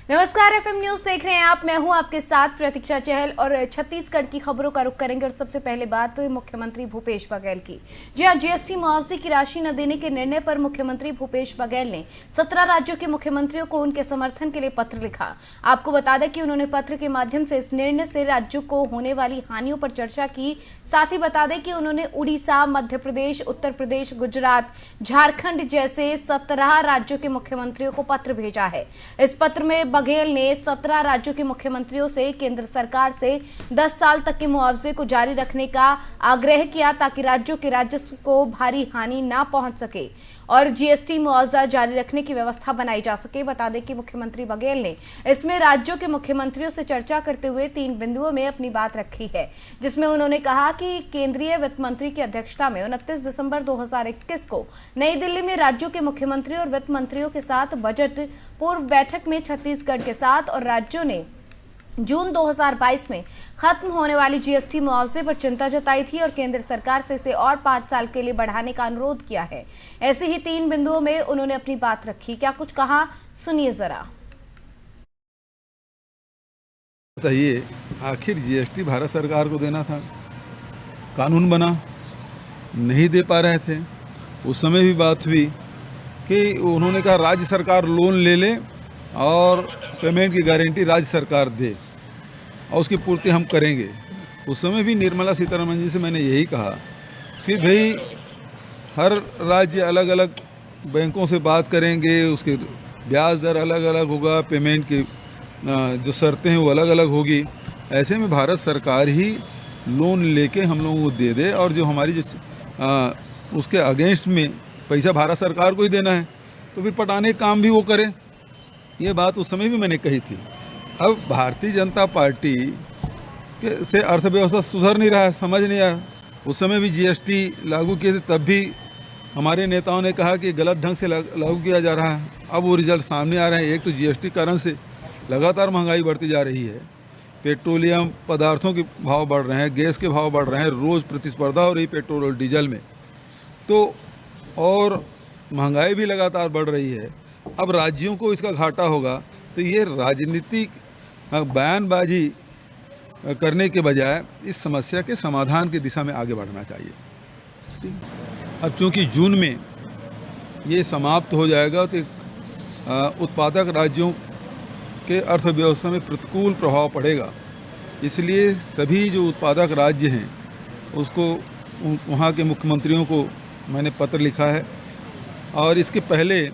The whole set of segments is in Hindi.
नमस्कार, एफएम न्यूज देख रहे हैं आप। मैं हूं आपके साथ प्रतीक्षा चहल और छत्तीसगढ़ की खबरों का रुख करेंगे। और सबसे पहले बात मुख्यमंत्री भूपेश बघेल की। जी हां, जीएसटी मुआवजे की राशि न देने के निर्णय पर मुख्यमंत्री भूपेश बघेल ने 17 राज्यों के मुख्यमंत्रियों को उनके समर्थन के लिए पत्र लिखा। आपको बता दें कि उन्होंने पत्र के माध्यम से इस निर्णय से राज्यों को होने वाली हानियों पर चर्चा की। साथ ही बता दें कि उन्होंने उड़ीसा, मध्य प्रदेश, उत्तर प्रदेश, गुजरात, झारखंड जैसे 17 राज्यों के मुख्यमंत्रियों को पत्र भेजा है। इस पत्र में बघेल ने 17 राज्यों के मुख्यमंत्रियों से केंद्र सरकार से 10 साल तक के मुआवजे को जारी रखने का आग्रह किया, ताकि राज्यों के राजस्व को भारी हानि ना पहुंच सके और जीएसटी मुआवजा जारी रखने की व्यवस्था बनाई जा सके। बता दें कि मुख्यमंत्री बघेल ने इसमें राज्यों के मुख्यमंत्रियों से चर्चा करते हुए 3 बिंदुओं में अपनी बात रखी है, जिसमें उन्होंने कहा कि केंद्रीय वित्त मंत्री की अध्यक्षता में 29 दिसंबर 2021 को नई दिल्ली में राज्यों के मुख्यमंत्रियों और वित्त मंत्रियों के साथ बजट पूर्व बैठक में छत्तीसगढ़ के साथ और राज्यों ने जून 2022 में खत्म होने वाली जीएसटी मुआवजे पर चिंता जताई थी और केंद्र सरकार से इसे और 5 साल के लिए बढ़ाने का अनुरोध किया है। ऐसे ही 3 बिंदुओं में उन्होंने अपनी बात रखी। क्या कुछ कहा, सुनिए जरा। बताइए, आखिर जीएसटी भारत सरकार को देना था, कानून बना, नहीं दे पा रहे थे। उस समय भी बात हुई कि उन्होंने कहा राज्य सरकार लोन ले ले और पेमेंट की गारंटी राज्य सरकार दे और उसकी पूर्ति हम करेंगे। उस समय भी निर्मला सीतारमण जी से मैंने यही कहा कि भाई हर राज्य अलग अलग बैंकों से बात करेंगे, उसके ब्याज दर अलग अलग होगा, पेमेंट की जो शर्तें हैं वो अलग अलग होगी। ऐसे में भारत सरकार ही लोन लेके हम लोगों को दे दे और जो हमारी जो उसके अगेंस्ट में पैसा भारत सरकार को ही देना है, तो फिर पटाने का काम भी वो करे। ये बात उस समय भी मैंने कही थी। अब भारतीय जनता पार्टी के से अर्थव्यवस्था सुधर नहीं रहा है, समझ नहीं आया। उस समय भी जीएसटी लागू किए थे, तब भी हमारे नेताओं ने कहा कि गलत ढंग से लागू किया जा रहा है। अब वो रिजल्ट सामने आ रहे हैं। एक तो जीएसटी कारण से लगातार महंगाई बढ़ती जा रही है, पेट्रोलियम पदार्थों के भाव बढ़ रहे हैं, गैस के भाव बढ़ रहे हैं, रोज़ प्रतिस्पर्धा हो रही पेट्रोल और डीजल में, तो और महंगाई भी लगातार बढ़ रही है। अब राज्यों को इसका घाटा होगा, तो ये राजनीतिक बयानबाजी करने के बजाय इस समस्या के समाधान की दिशा में आगे बढ़ना चाहिए। अब चूंकि जून में ये समाप्त हो जाएगा, तो उत्पादक राज्यों के अर्थव्यवस्था में प्रतिकूल प्रभाव पड़ेगा। इसलिए सभी जो उत्पादक राज्य हैं उसको वहाँ के मुख्यमंत्रियों को मैंने पत्र लिखा है। और इसके पहले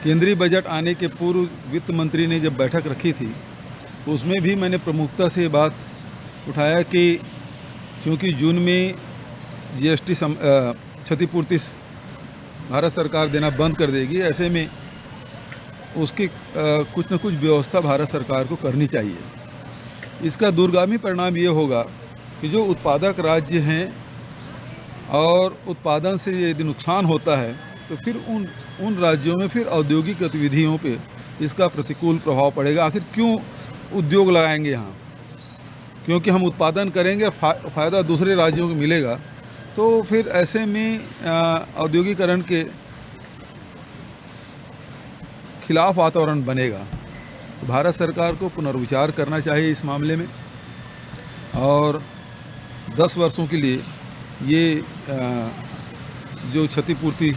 केंद्रीय बजट आने के पूर्व वित्त मंत्री ने जब बैठक रखी थी, उसमें भी मैंने प्रमुखता से बात उठाया कि क्योंकि जून में जीएसटी क्षतिपूर्ति भारत सरकार देना बंद कर देगी, ऐसे में उसकी कुछ न कुछ व्यवस्था भारत सरकार को करनी चाहिए। इसका दूरगामी परिणाम ये होगा कि जो उत्पादक राज्य हैं और उत्पादन से यदि नुकसान होता है, तो फिर उन राज्यों में फिर औद्योगिक गतिविधियों पे इसका प्रतिकूल प्रभाव पड़ेगा। आखिर क्यों उद्योग लगाएंगे यहाँ? क्योंकि हम उत्पादन करेंगे, फ़ायदा दूसरे राज्यों को मिलेगा, तो फिर ऐसे में औद्योगिकरण के खिलाफ वातावरण बनेगा। तो भारत सरकार को पुनर्विचार करना चाहिए इस मामले में और 10 वर्षों के लिए ये जो क्षतिपूर्ति।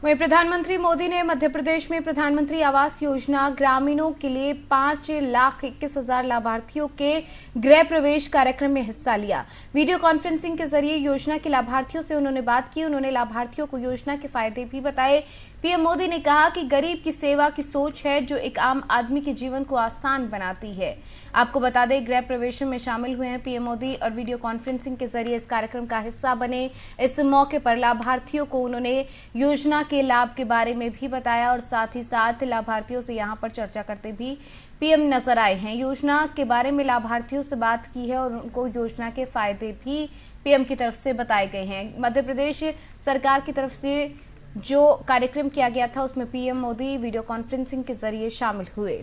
वहीं प्रधानमंत्री मोदी ने मध्य प्रदेश में प्रधानमंत्री आवास योजना ग्रामीणों के लिए 5,21,000 लाभार्थियों के गृह प्रवेश कार्यक्रम में हिस्सा लिया। वीडियो कॉन्फ्रेंसिंग के जरिए योजना के लाभार्थियों से उन्होंने बात की। उन्होंने लाभार्थियों को योजना के फायदे भी बताए। पीएम मोदी ने कहा कि गरीब की सेवा की सोच है जो एक आम आदमी के जीवन को आसान बनाती है। आपको बता दें, गृह प्रवेश में शामिल हुए हैं पीएम मोदी और वीडियो कॉन्फ्रेंसिंग के जरिए इस कार्यक्रम का हिस्सा बने। इस मौके पर लाभार्थियों को उन्होंने योजना के लाभ के बारे में भी बताया और साथ ही साथ लाभार्थियों से यहां पर चर्चा करते भी पीएम नजर आए हैं। योजना के बारे में लाभार्थियों से बात की है और उनको योजना के फायदे भी पीएम की तरफ से बताए गए हैं। मध्य प्रदेश सरकार की तरफ से जो कार्यक्रम किया गया था, उसमें पीएम मोदी वीडियो कॉन्फ्रेंसिंग के जरिए शामिल हुए।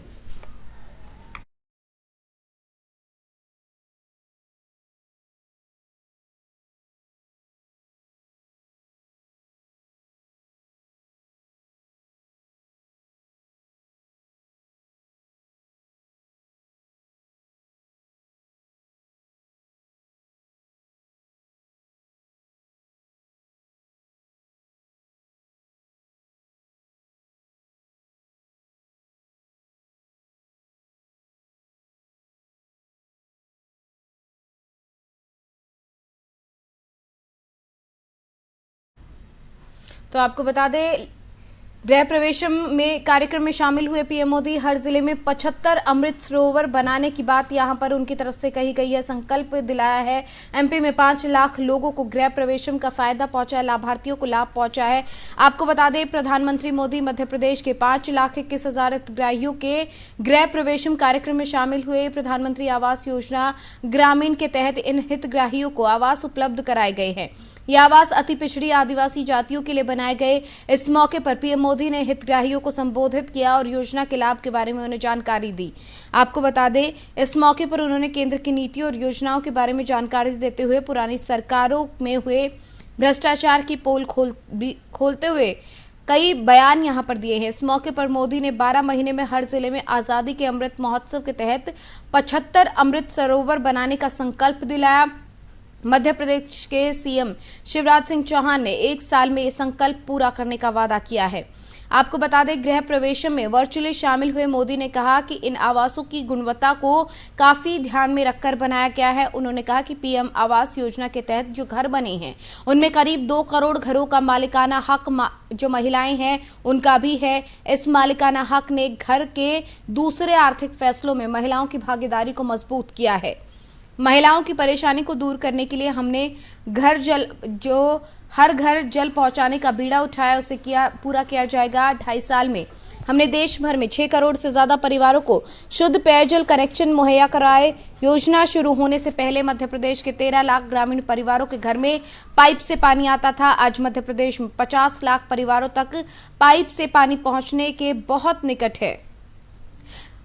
तो आपको बता दें, गृह प्रवेशम में कार्यक्रम में शामिल हुए पीएम मोदी हर जिले में 75 अमृत सरोवर बनाने की बात यहां पर उनकी तरफ से कही गई है। संकल्प दिलाया है। एमपी में 5 लाख लोगों को गृह प्रवेशम का फायदा पहुंचा है, लाभार्थियों को लाभ पहुंचा है। आपको बता दें, प्रधानमंत्री मोदी मध्य प्रदेश के 5,21,000 हितग्राहियों के गृह प्रवेशम कार्यक्रम में शामिल हुए। प्रधानमंत्री आवास योजना ग्रामीण के तहत इन हितग्राहियों को आवास उपलब्ध कराए गए हैं। ये आवास अति पिछड़ी आदिवासी जातियों के लिए बनाए गए। इस मौके पर पीएम मोदी ने हितग्राहियों को संबोधित किया और योजना के लाभ के बारे में उन्हें जानकारी दी। आपको बता दें, इस मौके पर उन्होंने केंद्र की नीतियों और योजनाओं के बारे में जानकारी देते हुए पुरानी सरकारों में हुए भ्रष्टाचार की पोल खोलते हुए कई बयान यहां पर दिए हैं। इस मौके पर मोदी ने 12 महीने में हर जिले में आजादी के अमृत महोत्सव के तहत 75 अमृत सरोवर बनाने का संकल्प दिलाया। मध्य प्रदेश के सीएम शिवराज सिंह चौहान ने 1 साल में ये संकल्प पूरा करने का वादा किया है। आपको बता दें, गृह प्रवेशम में वर्चुअली शामिल हुए मोदी ने कहा कि इन आवासों की गुणवत्ता को काफी ध्यान में रखकर बनाया गया है। उन्होंने कहा कि पीएम आवास योजना के तहत जो घर बने हैं उनमें करीब 2 करोड़ घरों का मालिकाना हक जो महिलाएं हैं उनका भी है। इस मालिकाना हक ने घर के दूसरे आर्थिक फैसलों में महिलाओं की भागीदारी को मजबूत किया है। महिलाओं की परेशानी को दूर करने के लिए हमने हर घर जल पहुंचाने का बीड़ा उठाया, उसे पूरा किया जाएगा। 2.5 साल में हमने देश भर में 6 करोड़ से ज्यादा परिवारों को शुद्ध पेयजल कनेक्शन मुहैया कराए। योजना शुरू होने से पहले मध्य प्रदेश के 13 लाख ग्रामीण परिवारों के घर में पाइप से पानी आता था। आज मध्य प्रदेश में 50 लाख परिवारों तक पाइप से पानी पहुंचने के बहुत निकट है।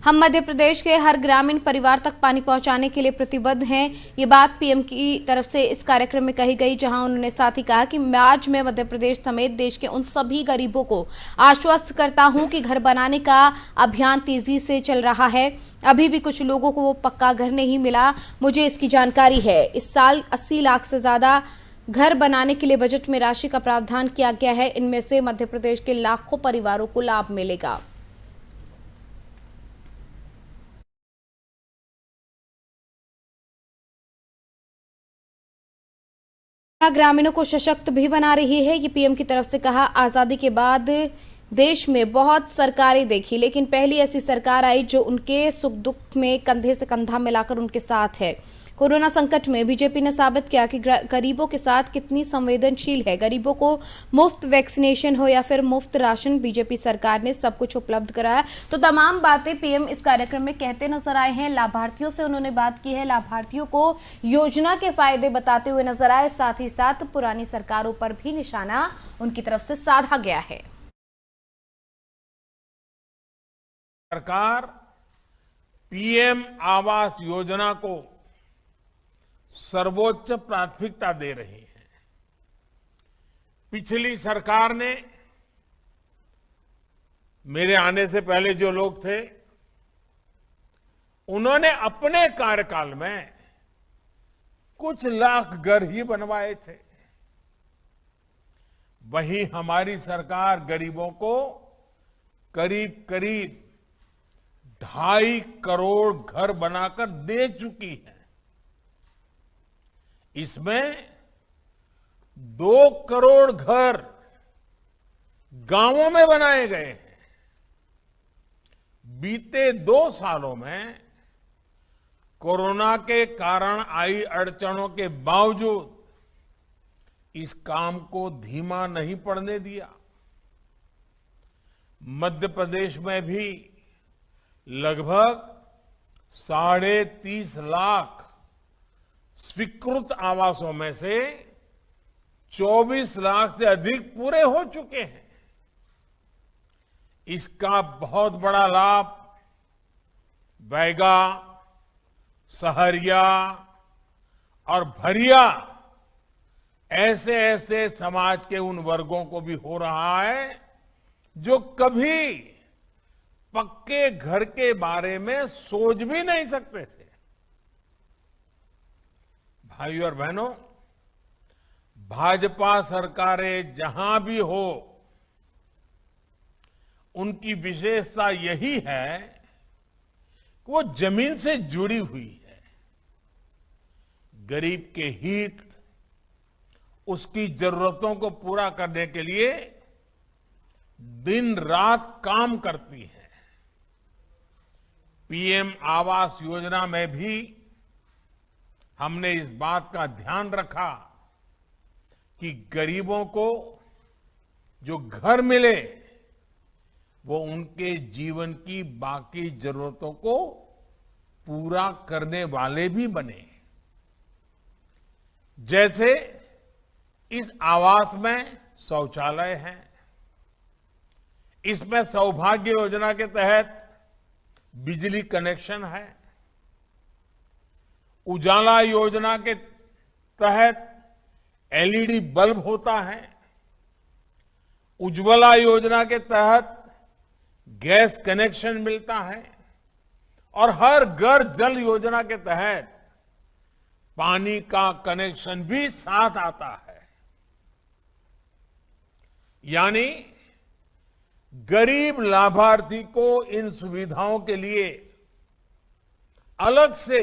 हम मध्य प्रदेश के हर ग्रामीण परिवार तक पानी पहुंचाने के लिए प्रतिबद्ध हैं। ये बात पीएम की तरफ से इस कार्यक्रम में कही गई, जहां उन्होंने साथ ही कहा कि आज मैं मध्य प्रदेश समेत देश के उन सभी गरीबों को आश्वस्त करता हूं कि घर बनाने का अभियान तेजी से चल रहा है। अभी भी कुछ लोगों को वो पक्का घर नहीं मिला, मुझे इसकी जानकारी है। इस साल 80 लाख से ज्यादा घर बनाने के लिए बजट में राशि का प्रावधान किया गया है। इनमें से मध्य प्रदेश के लाखों परिवारों को लाभ मिलेगा। ग्रामीणों को सशक्त भी बना रही है, ये पीएम की तरफ से कहा। आजादी के बाद देश में बहुत सरकारें देखी, लेकिन पहली ऐसी सरकार आई जो उनके सुख दुख में कंधे से कंधा मिलाकर उनके साथ है। कोरोना संकट में बीजेपी ने साबित किया कि गरीबों के साथ कितनी संवेदनशील है। गरीबों को मुफ्त वैक्सीनेशन हो या फिर मुफ्त राशन, बीजेपी सरकार ने सब कुछ उपलब्ध कराया। तो तमाम बातें पीएम इस कार्यक्रम में कहते नजर आए हैं। लाभार्थियों से उन्होंने बात की है, लाभार्थियों को योजना के फायदे बताते हुए नजर आए। साथ ही साथ पुरानी सरकारों पर भी निशाना उनकी तरफ से साधा गया है। सरकार पीएम आवास योजना को सर्वोच्च प्राथमिकता दे रही है। पिछली सरकार ने, मेरे आने से पहले जो लोग थे, उन्होंने अपने कार्यकाल में कुछ लाख घर ही बनवाए थे। वहीं हमारी सरकार गरीबों को करीब करीब 2.5 करोड़ घर बनाकर दे चुकी है। इसमें 2 करोड़ घर गांवों में बनाए गए हैं। बीते 2 सालों में कोरोना के कारण आई अड़चनों के बावजूद इस काम को धीमा नहीं पड़ने दिया। मध्य प्रदेश में भी लगभग 30.5 लाख स्वीकृत आवासों में से 24 लाख से अधिक पूरे हो चुके हैं। इसका बहुत बड़ा लाभ बैगा, सहरिया और भरिया ऐसे ऐसे समाज के उन वर्गों को भी हो रहा है जो कभी पक्के घर के बारे में सोच भी नहीं सकते थे। भाइयों और बहनों, भाजपा सरकारें जहां भी हो, उनकी विशेषता यही है कि वो जमीन से जुड़ी हुई है। गरीब के हित उसकी जरूरतों को पूरा करने के लिए दिन रात काम करती है। पीएम आवास योजना में भी हमने इस बात का ध्यान रखा कि गरीबों को जो घर मिले वो उनके जीवन की बाकी जरूरतों को पूरा करने वाले भी बने। जैसे इस आवास में शौचालय है, इसमें सौभाग्य योजना के तहत बिजली कनेक्शन है, उजाला योजना के तहत एलईडी बल्ब होता है, उज्ज्वला योजना के तहत गैस कनेक्शन मिलता है और हर घर जल योजना के तहत पानी का कनेक्शन भी साथ आता है। यानी गरीब लाभार्थी को इन सुविधाओं के लिए अलग से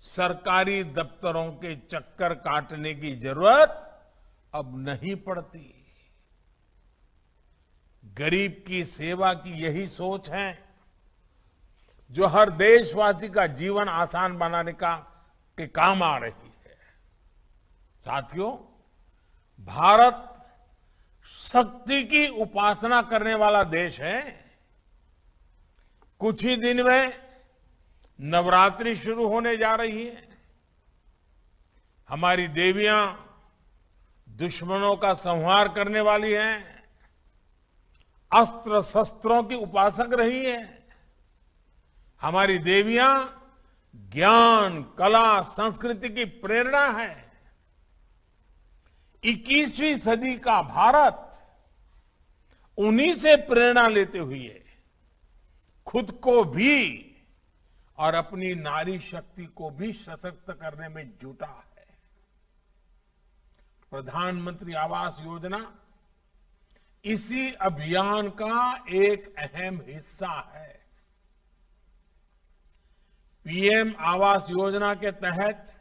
सरकारी दफ्तरों के चक्कर काटने की जरूरत अब नहीं पड़ती। गरीब की सेवा की यही सोच है जो हर देशवासी का जीवन आसान बनाने के काम आ रही है। साथियों, भारत शक्ति की उपासना करने वाला देश है। कुछ ही दिन में नवरात्रि शुरू होने जा रही है। हमारी देवियां दुश्मनों का संहार करने वाली हैं, अस्त्र शस्त्रों की उपासक रही है। हमारी देवियां ज्ञान, कला, संस्कृति की प्रेरणा है। 21वीं सदी का भारत उन्हीं से प्रेरणा लेते हुए खुद को भी और अपनी नारी शक्ति को भी सशक्त करने में जुटा है। प्रधानमंत्री आवास योजना इसी अभियान का एक अहम हिस्सा है। पीएम आवास योजना के तहत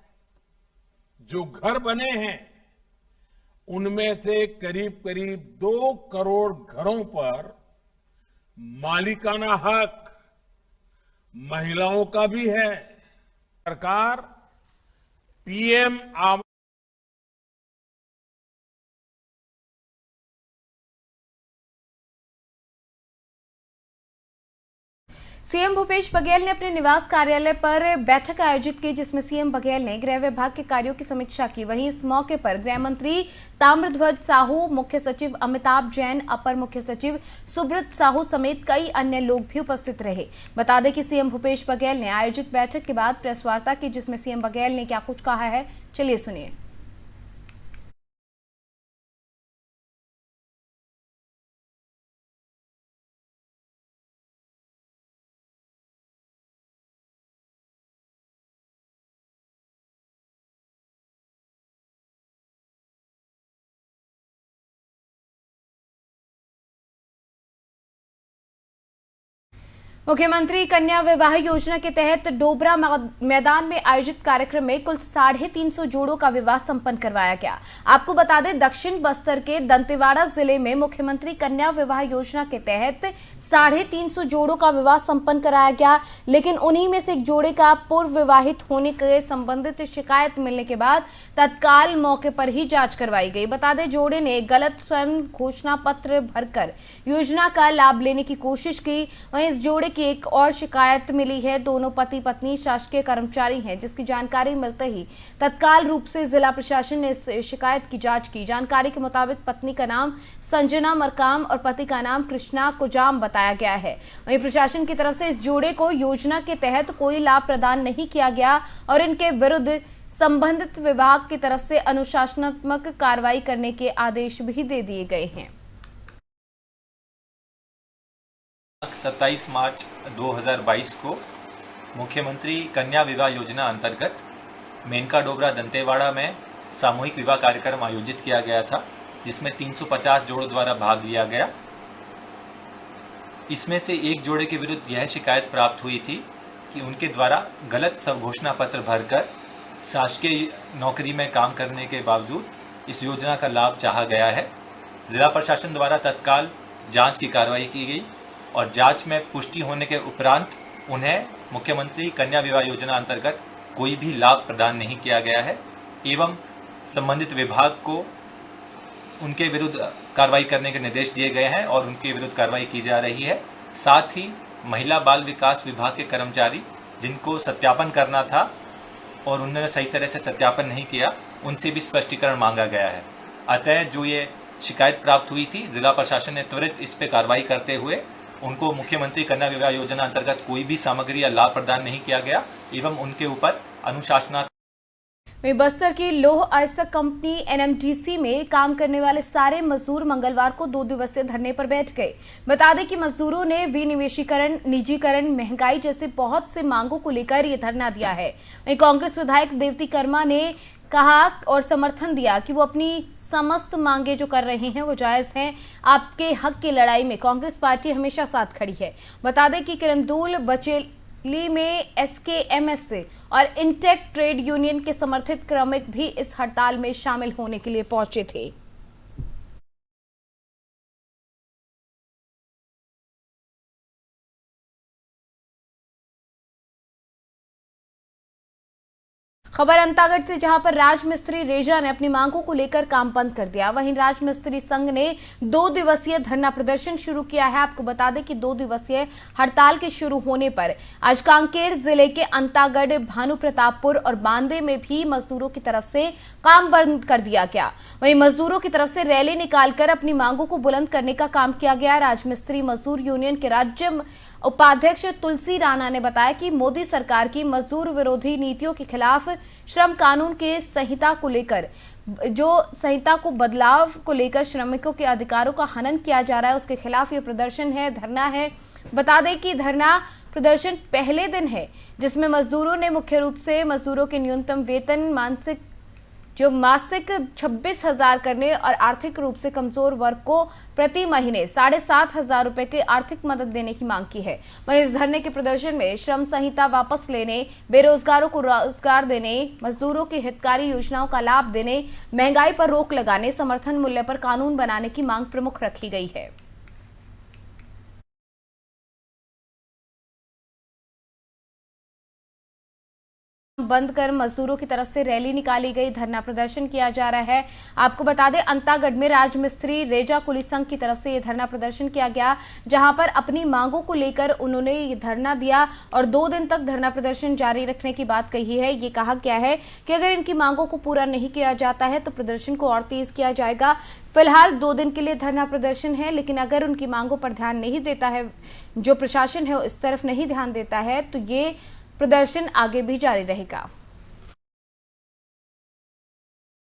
जो घर बने हैं उनमें से करीब करीब 2 करोड़ घरों पर मालिकाना हक महिलाओं का भी है। सरकार पीएम आवास सीएम भूपेश बघेल ने अपने निवास कार्यालय पर बैठक आयोजित की, जिसमें सीएम बघेल ने गृह विभाग के कार्यों की समीक्षा की। वहीं इस मौके पर गृह मंत्री ताम्रध्वज साहू, मुख्य सचिव अमिताभ जैन, अपर मुख्य सचिव सुब्रत साहू समेत कई अन्य लोग भी उपस्थित रहे। बता दें कि सीएम भूपेश बघेल ने आयोजित बैठक के बाद प्रेस वार्ता की, जिसमें सीएम बघेल ने क्या कुछ कहा है, चलिए सुनिए। मुख्यमंत्री कन्या विवाह योजना के तहत डोबरा मैदान में आयोजित कार्यक्रम में कुल 350 जोड़ों का विवाह संपन्न करवाया गया। आपको बता दें, दक्षिण बस्तर के दंतेवाड़ा जिले में मुख्यमंत्री कन्या विवाह योजना के तहत 350 जोड़ों का विवाह संपन्न कराया गया, लेकिन उन्हीं में से एक जोड़े का पूर्व विवाहित होने के संबंधित शिकायत मिलने के बाद तत्काल मौके पर ही जांच करवाई गई। बता दें, जोड़े ने गलत स्वर्ण घोषणा पत्र भरकर योजना का लाभ लेने की कोशिश की। वहीं इस जोड़े की एक और शिकायत मिली है। दोनों पति पत्नी शासकीय कर्मचारी हैं, जिसकी जानकारी मिलते ही तत्काल रूप से जिला प्रशासन ने इस शिकायत की जांच की। जानकारी के मुताबिक पत्नी का नाम संजना मरकाम और पति का नाम कृष्णा कुजाम बताया गया है। वहीं प्रशासन की तरफ से इस जोड़े को योजना के तहत कोई लाभ प्रदान नहीं किया गया और इनके विरुद्ध संबंधित विभाग की तरफ से अनुशासनात्मक कार्रवाई करने के आदेश भी दे दिए गए हैं। 27 मार्च 2022 को मुख्यमंत्री कन्या विवाह योजना अंतर्गत मेनका डोबरा दंतेवाड़ा में सामूहिक विवाह कार्यक्रम आयोजित किया गया था, जिसमें 350 जोड़ों द्वारा भाग लिया गया। इसमें से एक जोड़े के विरुद्ध यह शिकायत प्राप्त हुई थी कि उनके द्वारा गलत स्वघोषणा पत्र भरकर शासकीय नौकरी में काम करने के बावजूद इस योजना का लाभ चाहा गया है। जिला प्रशासन द्वारा तत्काल जांच की कार्रवाई की गई और जांच में पुष्टि होने के उपरांत उन्हें मुख्यमंत्री कन्या विवाह योजना अंतर्गत कोई भी लाभ प्रदान नहीं किया गया है एवं संबंधित विभाग को उनके विरुद्ध कार्रवाई करने के निर्देश दिए गए हैं और उनके विरुद्ध कार्रवाई की जा रही है। साथ ही महिला बाल विकास विभाग के कर्मचारी जिनको सत्यापन करना था और उन्होंने सही तरह से सत्यापन नहीं किया, उनसे भी स्पष्टीकरण मांगा गया है। अतः जो ये शिकायत प्राप्त हुई थी, जिला प्रशासन ने त्वरित इस पर कार्रवाई करते हुए उनको मुख्यमंत्री कन्या विवाह योजना अंतर्गत कोई भी सामग्री या लाभ प्रदान नहीं किया गया एवं उनके ऊपर अनुशासनात्मक। वहीं बस्तर की लौह अयस्क कंपनी एनएमडीसी में काम करने वाले सारे मजदूर मंगलवार को 2 दिवसीय धरने पर बैठ गए। बता दें कि मजदूरों ने विनिवेशीकरण, निजीकरण, महंगाई जैसे बहुत से मांगों को लेकर ये धरना दिया है। वहीं कांग्रेस विधायक देवती कर्मा ने कहा और समर्थन दिया कि वो अपनी समस्त मांगे जो कर रहे हैं वो जायज हैं। आपके हक की लड़ाई में कांग्रेस पार्टी हमेशा साथ खड़ी है। बता दें कि किरंदुल बचेली में एसकेएमएस और इंटेक ट्रेड यूनियन के समर्थित श्रमिक भी इस हड़ताल में शामिल होने के लिए पहुंचे थे। खबर अंतागढ़ से, जहां पर राजमिस्त्री रेजा ने अपनी मांगों को लेकर काम बंद कर दिया। वहीं राजमिस्त्री संघ ने 2 दिवसीय धरना प्रदर्शन शुरू किया है। आपको बता दें कि 2 दिवसीय हड़ताल के शुरू होने पर आज कांकेर जिले के अंतागढ़, भानु प्रतापपुर और बांदे में भी मजदूरों की तरफ से काम बंद कर दिया गया। वहीं मजदूरों की तरफ से रैली निकालकर अपनी मांगों को बुलंद करने का काम किया गया। राजमिस्त्री मजदूर यूनियन के राज्य उपाध्यक्ष तुलसी राणा ने बताया कि मोदी सरकार की मजदूर विरोधी नीतियों के खिलाफ श्रम कानून के संहिता को बदलाव को लेकर श्रमिकों के अधिकारों का हनन किया जा रहा है, उसके खिलाफ ये प्रदर्शन है, धरना है। बता दें कि धरना प्रदर्शन पहले दिन है जिसमें मजदूरों ने मुख्य रूप से मजदूरों के न्यूनतम वेतन, मासिक 26,000 करने और आर्थिक रूप से कमजोर वर्ग को प्रति महीने 7,500 रुपए की आर्थिक मदद देने की मांग की है। वहीं इस धरने के प्रदर्शन में श्रम संहिता वापस लेने, बेरोजगारों को रोजगार देने, मजदूरों की हितकारी योजनाओं का लाभ देने, महंगाई पर रोक लगाने, समर्थन मूल्य पर कानून बनाने की मांग प्रमुख रखी गई है। बंद कर मजदूरों की तरफ से रैली निकाली गई, धरना प्रदर्शन किया जा रहा है। आपको बता दें अंतागढ़ में राजमिस्त्री रेजा कुली संघ की तरफ से यह धरना प्रदर्शन किया गया, जहां पर अपनी मांगों को लेकर उन्होंने ये धरना दिया और 2 दिन तक धरना प्रदर्शन जारी रखने की बात कही है। ये कहा गया है कि अगर इनकी मांगों को पूरा नहीं किया जाता है तो प्रदर्शन को और तेज किया जाएगा। फिलहाल 2 दिन के लिए धरना प्रदर्शन है, लेकिन अगर उनकी मांगों पर ध्यान नहीं देता है, जो प्रशासन है इस तरफ नहीं ध्यान देता है, तो ये प्रदर्शन आगे भी जारी रहेगा।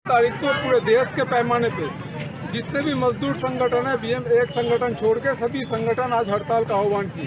तारीख को पूरे देश के पैमाने पे जितने भी मजदूर संगठन है, बीएम एक संगठन छोड़ के सभी संगठन आज हड़ताल का आह्वान किए,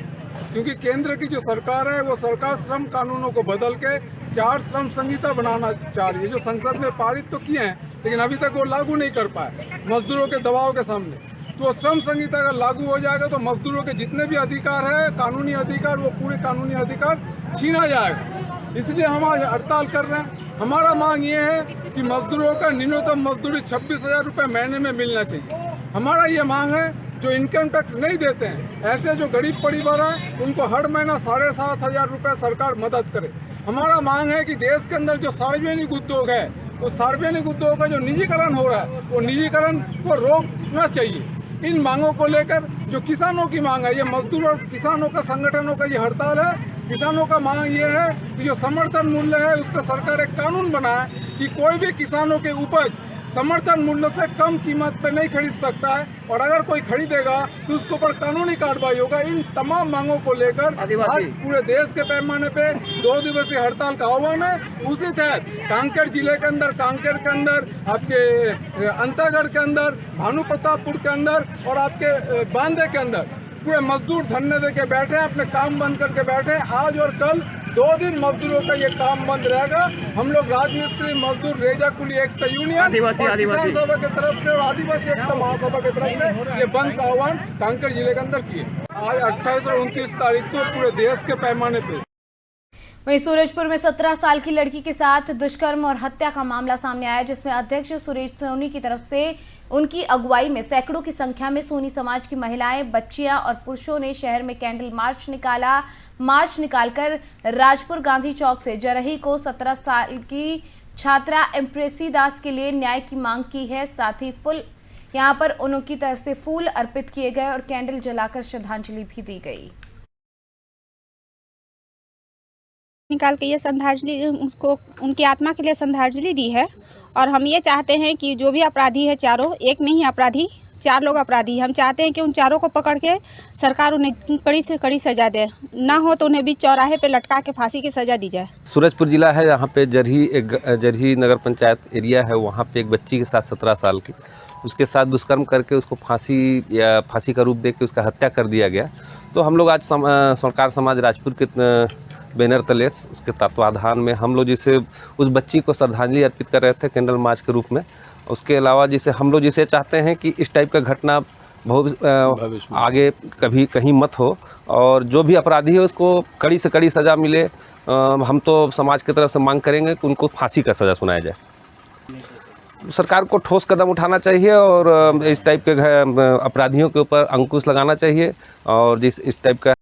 क्योंकि केंद्र की जो सरकार है वो सरकार श्रम कानूनों को बदल के 4 श्रम संहिता बनाना चाह रही है, जो संसद में पारित तो किए हैं लेकिन अभी तक वो लागू नहीं कर पाए मजदूरों के दबाव के सामने। तो श्रम संहिता अगर लागू हो जाएगा तो मजदूरों के जितने भी अधिकार है, कानूनी अधिकार, वो पूरे कानूनी अधिकार छीना जाएगा। इसलिए हम आज हड़ताल कर रहे हैं। हमारा मांग ये है कि मजदूरों का न्यूनतम मजदूरी 26,000 रुपये महीने में मिलना चाहिए। हमारा ये मांग है जो इनकम टैक्स नहीं देते हैं, ऐसे जो गरीब परिवार हैं उनको हर महीना 7,500 रुपये सरकार मदद करे। हमारा मांग है कि देश के अंदर जो सार्वजनिक उद्योग है, उस सार्वजनिक उद्योग का जो निजीकरण हो रहा है वो निजीकरण को रोकना चाहिए। इन मांगों को लेकर जो किसानों की मांग है, ये मजदूर और किसानों का संगठनों का ये हड़ताल है। किसानों का मांग ये है कि जो समर्थन मूल्य है उस पर सरकार एक कानून बनाए कि कोई भी किसानों के उपज समर्थन मूल्य से कम कीमत पे नहीं खरीद सकता है, और अगर कोई खरीदेगा तो उसके ऊपर कानूनी कार्रवाई होगा। इन तमाम मांगों को लेकर आज पूरे देश के पैमाने पे 2 दिवसीय हड़ताल का आह्वान है। उसी तहत कांकेर जिले के अंदर, कांकेर के अंदर, आपके अंतागढ़ के अंदर, भानु प्रतापपुर के अंदर और आपके बांदे के अंदर पूरे मजदूर धरने दे के बैठे हैं, अपने काम बंद करके बैठे हैं। आज और कल 2 दिन मजदूरों का ये काम बंद रहेगा। हम लोग राजमिस्त्री मजदूर रेजा कुली एकता यूनियन, किसान सभा की तरफ से और आदिवासी एकता महासभा की तरफ से ये बंद का आह्वान कांकेर जिले के अंदर किए। आज 28 और 29 तारीख को पूरे देश के पैमाने पे वहीं सूरजपुर में 17 साल की लड़की के साथ दुष्कर्म और हत्या का मामला सामने आया, जिसमें अध्यक्ष सुरेश सोनी की तरफ से उनकी अगुवाई में सैकड़ों की संख्या में सोनी समाज की महिलाएं, बच्चियां और पुरुषों ने शहर में कैंडल मार्च निकाला। मार्च निकालकर राजपुर गांधी चौक से जरही को 17 साल की छात्रा इम्प्रेसी दास के लिए न्याय की मांग की है। साथ ही यहां पर उनकी तरफ से फूल अर्पित किए गए और कैंडल जलाकर श्रद्धांजलि भी दी गई। निकाल के ये श्रद्धांजलि उसको उनकी आत्मा के लिए श्रद्धांजलि दी है। और हम ये चाहते हैं कि जो भी अपराधी है, चारों, एक नहीं अपराधी, 4 लोग अपराधी, हम चाहते हैं कि उन चारों को पकड़ के सरकार उन्हें कड़ी से कड़ी सजा दे, ना हो तो उन्हें बीच चौराहे पे लटका के फांसी की सजा दी जाए। सूरजपुर जिला है, यहाँ पे जरही नगर पंचायत एरिया है, वहाँ पे एक बच्ची के साथ 17 साल की, उसके साथ दुष्कर्म करके उसको फांसी का रूप दे के उसका हत्या कर दिया गया। तो हम लोग आज सरकार समाज राजपुर के बैनर तले उसके तत्वाधान में हम लोग जैसे उस बच्ची को श्रद्धांजलि अर्पित कर रहे थे कैंडल मार्च के रूप में। उसके अलावा जैसे हम लोग जैसे चाहते हैं कि इस टाइप का घटना बहुत आगे कभी कहीं मत हो और जो भी अपराधी है उसको कड़ी से कड़ी सज़ा मिले। हम तो समाज की तरफ से मांग करेंगे कि उनको फांसी का सज़ा सुनाया जाए। सरकार को ठोस कदम उठाना चाहिए और इस टाइप के अपराधियों के ऊपर अंकुश लगाना चाहिए। और इस टाइप का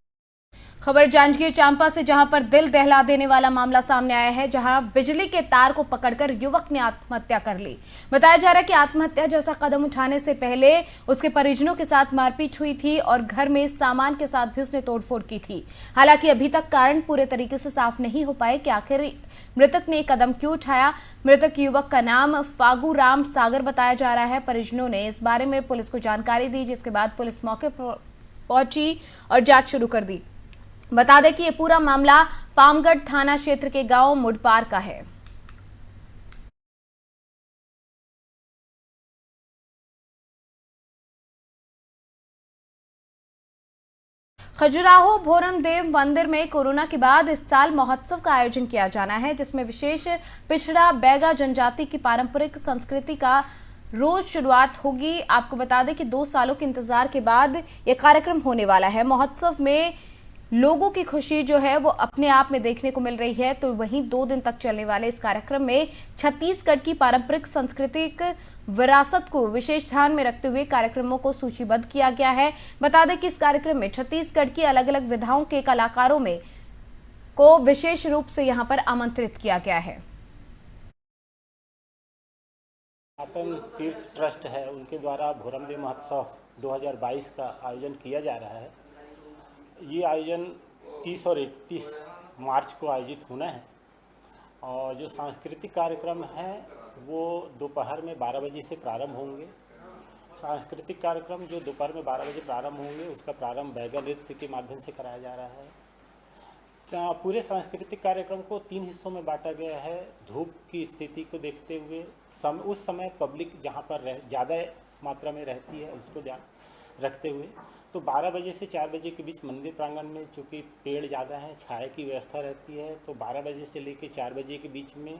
खबर जांजगीर चांपा से, जहां पर दिल दहला देने वाला मामला सामने आया है, जहां बिजली के तार को पकड़कर युवक ने आत्महत्या कर ली। बताया जा रहा है कि आत्महत्या जैसा कदम उठाने से पहले उसके परिजनों के साथ मारपीट हुई थी और घर में सामान के साथ भी उसने तोड़फोड़ की थी। हालांकि अभी तक कारण पूरे तरीके से साफ नहीं हो पाए कि आखिर मृतक ने कदम क्यों उठाया। मृतक युवक का नाम फागू राम सागर बताया जा रहा है। परिजनों ने इस बारे में पुलिस को जानकारी दी, जिसके बाद पुलिस मौके पर पहुंची और जांच शुरू कर दी। बता दें कि ये पूरा मामला पामगढ़ थाना क्षेत्र के गांव मुडपार का है। खजुराहो भोरम देव मंदिर में कोरोना के बाद इस साल महोत्सव का आयोजन किया जाना है, जिसमें विशेष पिछड़ा बैगा जनजाति की पारंपरिक संस्कृति का रोज शुरुआत होगी। आपको बता दें कि 2 सालों के इंतजार के बाद यह कार्यक्रम होने वाला है। महोत्सव में लोगों की खुशी जो है वो अपने आप में देखने को मिल रही है। तो वहीं 2 दिन तक चलने वाले इस कार्यक्रम में छत्तीसगढ़ की पारंपरिक सांस्कृतिक विरासत को विशेष ध्यान में रखते हुए कार्यक्रमों को सूचीबद्ध किया गया है। बता दें कि इस कार्यक्रम में छत्तीसगढ़ की अलग अलग विधाओं के कलाकारों को विशेष रूप से यहाँ पर आमंत्रित किया गया है। सनातन तीर्थ ट्रस्ट है, उनके द्वारा भोरमदेव महोत्सव 2022 का आयोजन किया जा रहा है। ये आयोजन 30 और 31 मार्च को आयोजित होना है और जो सांस्कृतिक कार्यक्रम है वो दोपहर में 12 बजे से प्रारंभ होंगे। सांस्कृतिक कार्यक्रम जो दोपहर में 12 बजे प्रारंभ होंगे उसका प्रारंभ बैगा नृत्य के माध्यम से कराया जा रहा है। पूरे सांस्कृतिक कार्यक्रम को 3 हिस्सों में बांटा गया है। धूप की स्थिति को देखते हुए उस समय पब्लिक जहाँ पर ज़्यादा मात्रा में रहती है उसको ध्यान रखते हुए तो 12 बजे से 4 बजे के बीच मंदिर प्रांगण में चूँकि पेड़ ज़्यादा हैं, छाया की व्यवस्था रहती है, तो 12 बजे से लेकर 4 बजे के बीच में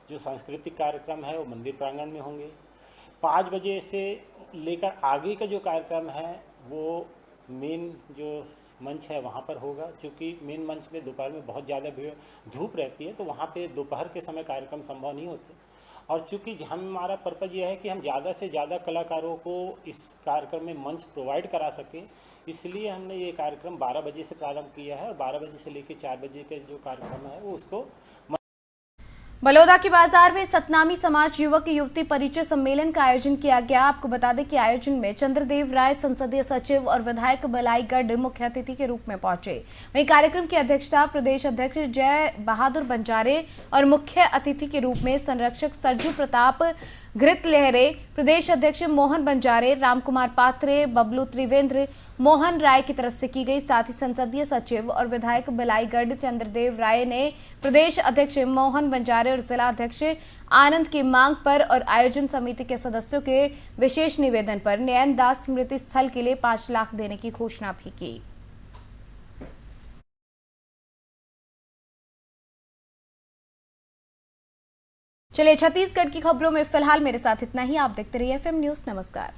जो सांस्कृतिक कार्यक्रम है वो मंदिर प्रांगण में होंगे। 5 बजे से लेकर आगे का जो कार्यक्रम है वो मेन जो मंच है वहाँ पर होगा। चूँकि मेन मंच में दोपहर में बहुत ज़्यादा भीड़ धूप रहती है तो वहाँ पे दोपहर के समय कार्यक्रम संभव नहीं होते। और चूँकि हमारा पर्पज़ यह है कि हम ज़्यादा से ज़्यादा कलाकारों को इस कार्यक्रम में मंच प्रोवाइड करा सकें, इसलिए हमने ये कार्यक्रम 12 बजे से प्रारंभ किया है और 12 बजे से लेकर 4 बजे के जो कार्यक्रम है वो उसको। बलौदा के बाजार में सतनामी समाज युवक युवती परिचय सम्मेलन का आयोजन किया गया। आपको बता दें कि आयोजन में चंद्रदेव राय संसदीय सचिव और विधायक बलाईगढ़ मुख्य अतिथि के रूप में पहुंचे। वहीं कार्यक्रम की अध्यक्षता प्रदेश अध्यक्ष जय बहादुर बंजारे और मुख्य अतिथि के रूप में संरक्षक सरजू प्रताप घृत लहरे, प्रदेश अध्यक्ष मोहन बंजारे, रामकुमार पात्रे, बबलू त्रिवेंद्र, मोहन राय की तरफ से की गई। साथ ही संसदीय सचिव और विधायक बलाईगढ़ चंद्रदेव राय ने प्रदेश अध्यक्ष मोहन बंजारे और जिला अध्यक्ष आनंद की मांग पर और आयोजन समिति के सदस्यों के विशेष निवेदन पर नयन दास स्मृति स्थल के लिए 5 लाख देने की घोषणा भी की। चलिए, छत्तीसगढ़ की खबरों में फिलहाल मेरे साथ इतना ही। आप देखते रहिए FM न्यूज़। नमस्कार।